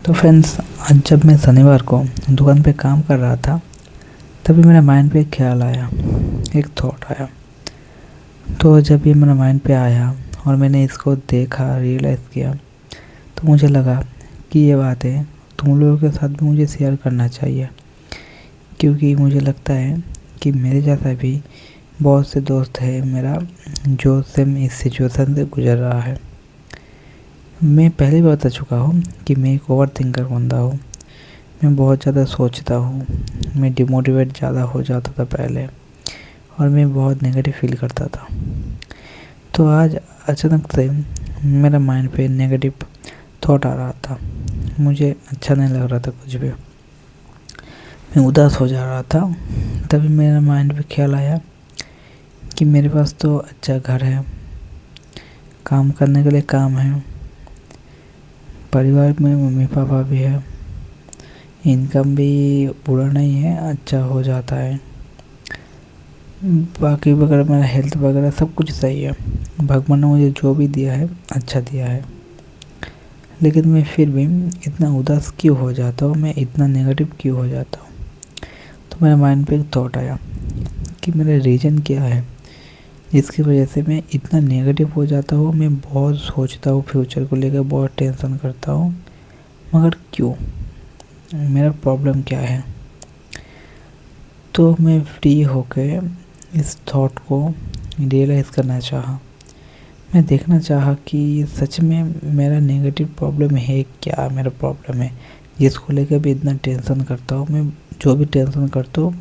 तो फ्रेंड्स, आज जब मैं शनिवार को दुकान पे काम कर रहा था तभी मेरे माइंड पे एक ख्याल आया, एक थॉट आया। तो जब ये मेरे माइंड पे आया और मैंने इसको देखा, रियलाइज़ किया, तो मुझे लगा कि ये बातें तुम लोगों के साथ भी मुझे शेयर करना चाहिए, क्योंकि मुझे लगता है कि मेरे जैसा भी बहुत से दोस्त है मेरा जो सेम इस सिचुएशन से गुजर रहा है। मैं पहले भी बता चुका हूँ कि मैं एक ओवर थिंकर बंदा हूँ। मैं बहुत ज़्यादा सोचता हूँ, मैं डिमोटिवेट ज़्यादा हो जाता था पहले, और मैं बहुत नेगेटिव फील करता था। तो आज अचानक से मेरा माइंड पे नेगेटिव थॉट आ रहा था, मुझे अच्छा नहीं लग रहा था कुछ भी, मैं उदास हो जा रहा था। तभी मेरा माइंड पे ख्याल आया कि मेरे पास तो अच्छा घर है, काम करने के लिए काम है, परिवार में मम्मी पापा भी है, इनकम भी बुरा नहीं है, अच्छा हो जाता है, बाकी वगैरह मेरा हेल्थ वगैरह सब कुछ सही है। भगवान ने मुझे जो भी दिया है अच्छा दिया है। लेकिन मैं फिर भी इतना उदास क्यों हो जाता हूँ, मैं इतना नेगेटिव क्यों हो जाता हूँ। तो मेरे माइंड पे एक थॉट आया कि मेरा रीज़न क्या है जिसकी वजह से मैं इतना नेगेटिव हो जाता हूँ। मैं बहुत सोचता हूँ फ्यूचर को लेकर, बहुत टेंशन करता हूँ, मगर क्यों, मेरा प्रॉब्लम क्या है। तो मैं फ्री होकर इस थॉट को रियलाइज़ करना चाहा। मैं देखना चाहा कि सच में मेरा नेगेटिव प्रॉब्लम है क्या, मेरा प्रॉब्लम है जिसको लेकर भी इतना टेंशन करता हूँ। मैं जो भी टेंशन करता हूँ,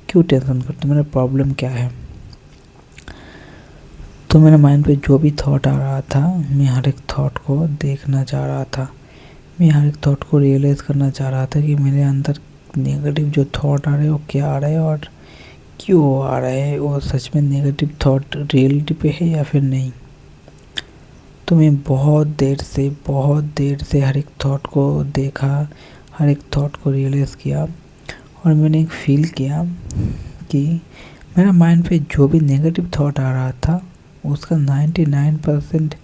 क्यों टेंशन करता हूँ, मेरा प्रॉब्लम क्या है। तो मेरे माइंड पे जो भी थॉट आ रहा था, मैं हर एक थॉट को देखना चाह रहा था, मैं हर एक थॉट को रियलाइज़ करना चाह रहा था कि मेरे अंदर नेगेटिव जो थॉट आ रहे हैं वो क्या आ रहे हैं और क्यों आ रहे हैं, वो सच में नेगेटिव थॉट रियलिटी पे है या फिर नहीं। तो मैं बहुत देर से हर एक थॉट को देखा, हर एक थॉट को रियलाइज़ किया, और मैंने एक फील किया कि मेरा माइंड पे जो भी नेगेटिव थॉट आ रहा था उसका 99%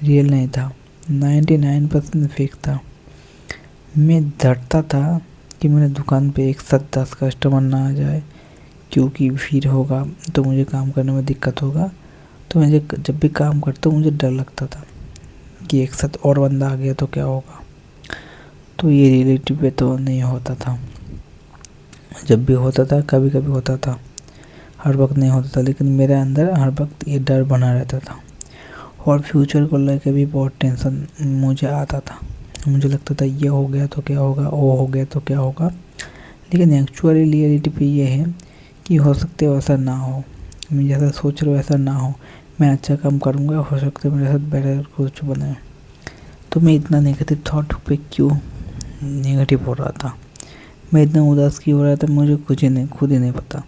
रियल नहीं था, 99% फेक था। मैं डरता था कि मेरे दुकान पे एक साथ 10 कस्टमर ना आ जाए, क्योंकि भीड़ होगा तो मुझे काम करने में दिक्कत होगा। तो मुझे जब भी काम करता हूँ मुझे डर लगता था कि एक साथ और बंदा आ गया तो क्या होगा। तो ये रियलिटी पे तो नहीं होता था, जब भी होता था कभी कभी होता था, हर वक्त नहीं होता था, लेकिन मेरे अंदर हर वक्त ये डर बना रहता था। और फ्यूचर को लेकर भी बहुत टेंशन मुझे आता था, मुझे लगता था ये हो गया तो क्या होगा, वो हो गया तो क्या होगा। लेकिन एक्चुअली रियलिटी पे ये है कि हो सकता है वैसा ना हो, मैं जैसा सोच रहा हूँ वैसा ना हो, मैं अच्छा काम करूँगा, हो सकता है मेरे साथ बेटर कुछ बने। तो मैं इतना नेगेटिव थॉट पे क्यों नेगेटिव हो रहा था, मैं इतना उदास क्यों हो रहा था, मुझे खुद ही नहीं पता।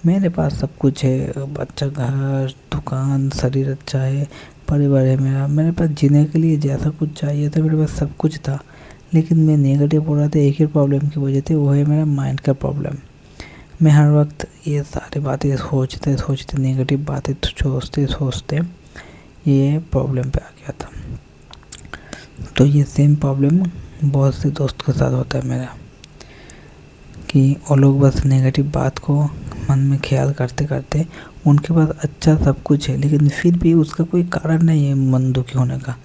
मेरे पास सब कुछ है, अच्छा घर, दुकान, शरीर अच्छा है, परिवार है मेरे पास जीने के लिए जैसा कुछ चाहिए था मेरे पास सब कुछ था। लेकिन मैं नेगेटिव हो रहा था एक ही प्रॉब्लम की वजह से, वो है मेरा माइंड का प्रॉब्लम। मैं हर वक्त ये सारी बातें सोचते नेगेटिव बातें सोचते ये प्रॉब्लम पे आ गया था। तो ये सेम प्रॉब्लम बहुत से दोस्त के साथ होता है मेरा, कि वो लोग बस नेगेटिव बात को मन में ख्याल करते करते, उनके पास अच्छा सब कुछ है लेकिन फिर भी उसका कोई कारण नहीं है मन दुखी होने का,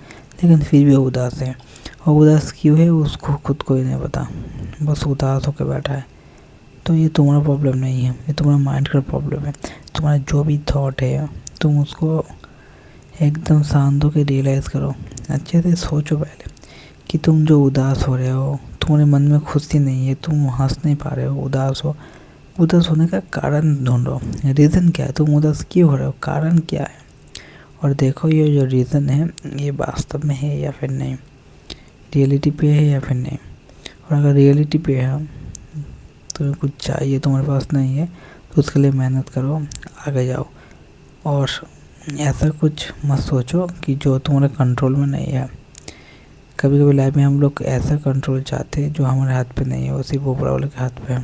लेकिन फिर भी वो उदास है। और उदास क्यों है उसको खुद को ही नहीं पता, बस उदास होकर बैठा है। तो ये तुम्हारा प्रॉब्लम नहीं है, ये तुम्हारा माइंड का प्रॉब्लम है। तुम्हारा जो भी थॉट है तुम उसको एकदम शांत होकर रियलाइज़ करो, अच्छे से सोचो पहले कि तुम जो उदास हो रहे हो, तुम्हारे मन में खुशी नहीं है, तुम हंस नहीं पा रहे हो, उदास हो। उदास होने का कारण ढूंढो, रीज़न क्या है, तुम उदास क्यों हो रहे हो, कारण क्या है। और देखो ये जो रीज़न है ये वास्तव में है या फिर नहीं, रियलिटी पे है या फिर नहीं। और अगर रियलिटी पे है, तुम्हें कुछ चाहिए तुम्हारे पास नहीं है, तो उसके लिए मेहनत करो, आगे जाओ। और ऐसा कुछ मत सोचो कि जो तुम्हारे कंट्रोल में नहीं है। कभी कभी लाइफ में हम लोग ऐसा कंट्रोल चाहते हैं जो हमारे हाथ पे नहीं है, वो सिर्फ ऊपर वाले के हाथ पे है।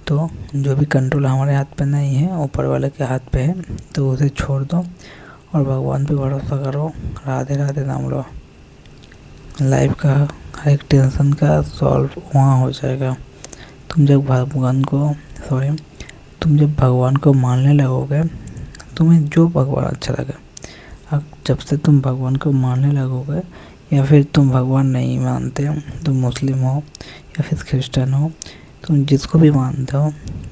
तो जो भी कंट्रोल हमारे हाथ पे नहीं है ऊपर वाले के हाथ पे है, तो उसे छोड़ दो और भगवान पे भरोसा करो, राधे राधे नाम लो। लाइफ का हर एक टेंशन का सॉल्व वहाँ हो जाएगा। तुम जब भगवान को मानने लगोगे, तुम्हें जो भगवान अच्छा लगे, अब जब से तुम भगवान को मानने लगोगे, या फिर तुम भगवान नहीं मानते, तुम मुस्लिम हो या फिर क्रिश्चियन हो, तुम जिसको भी मानते हो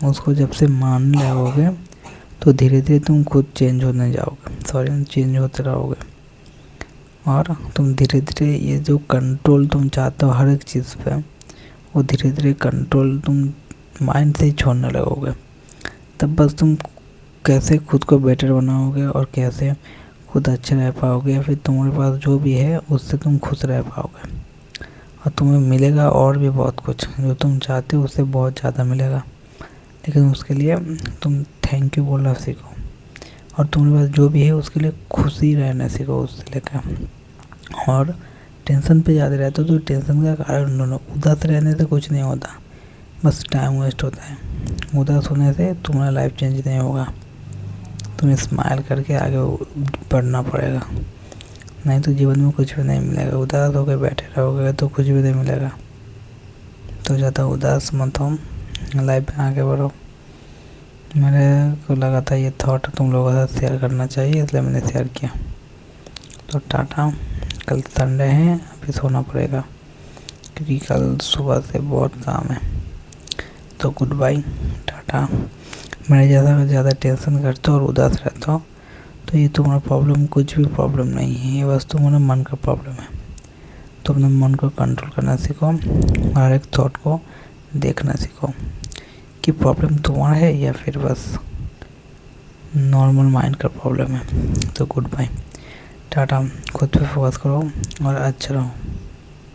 उसको जब से मानने लगोगे तो धीरे धीरे तुम खुद चेंज होते रहोगे। और तुम धीरे धीरे ये जो कंट्रोल तुम चाहते हो हर एक चीज़ पे, वो धीरे धीरे कंट्रोल तुम माइंड से ही छोड़ने लगोगे। तब बस तुम कैसे खुद को बेटर बनाओगे और कैसे खुद अच्छे रह पाओगे, या फिर तुम्हारे पास जो भी है उससे तुम खुश रह पाओगे। और तुम्हें मिलेगा और भी बहुत कुछ, जो तुम चाहते हो उससे बहुत ज़्यादा मिलेगा। लेकिन उसके लिए तुम थैंक यू बोलना सीखो, और तुम्हारे पास जो भी है उसके लिए खुशी रहना सीखो उससे लेकर। और टेंशन पे ज़्यादा रहते हो तो टेंशन का कारण ढूंढो। उदास रहने से कुछ नहीं होता, बस टाइम वेस्ट होता है। उदास होने से तुम्हारा लाइफ चेंज नहीं होगा। तुम्हें स्माइल करके आगे बढ़ना पड़ेगा, नहीं तो जीवन में कुछ भी नहीं मिलेगा। उदास होकर बैठे रहोगे तो कुछ भी नहीं मिलेगा। तो ज़्यादा उदास मत हो, लाइफ में आगे बढ़ो। मेरे को लगा था ये थॉट तुम लोगों के साथ शेयर करना चाहिए, इसलिए मैंने शेयर किया। तो टाटा, कल संडे है, अभी सोना पड़ेगा क्योंकि कल सुबह से बहुत काम है। तो गुड बाय, टाटा। मेरे जैसा ज़्यादा टेंशन करते हो और उदास रहते हो तो ये तुम्हारा प्रॉब्लम कुछ भी प्रॉब्लम नहीं है, ये बस तुम्हारा मन का प्रॉब्लम है। तो अपने मन को कंट्रोल करना सीखो, हर एक थॉट को देखना सीखो कि प्रॉब्लम तुम्हारा है या फिर बस नॉर्मल माइंड का प्रॉब्लम है। तो गुड बाय, टाटा। खुद पे फोकस करो और अच्छा रहो।